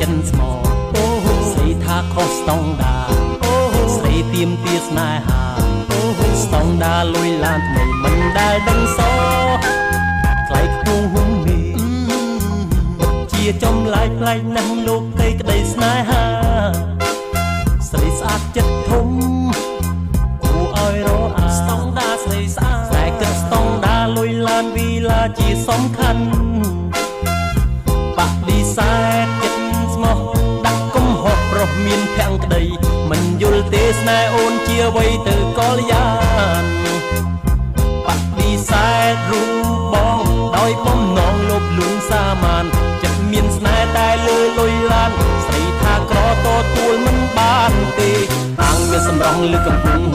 ចិនស្មោស្រីថាខុសស្តង់ដាស្រីទៀមទាស្នេហាស្តង់ដាលុយឡានថ្មីមិនដែលដឹងសថ្លៃខ្ពស់ហុំនេះជាចំឡាយផ្លែកណាស់លោកកៃក្តីស្នេហាស្រីស្អាតចិត្តធំគួរឲ្យរអាស្តង់ដាស្រីស្អាតតែគិតស្តង់ដាលុយឡានវីឡាជាសំខាន់បដិសេធចិត្តស្មោះដាក់កំហុសប្រុសមានភក្តីមិនយល់ទេស្នេហ៍អូនជាអ្វីទៅកលយានបដិសេធរូបបងដោយបំណងលបលួងសាមានចិត្តមានស្នេហ៍តែលើលុយឡានស្រីថាក្រតទួលមិនបានទេអាងមានសម្រងលើកំពុង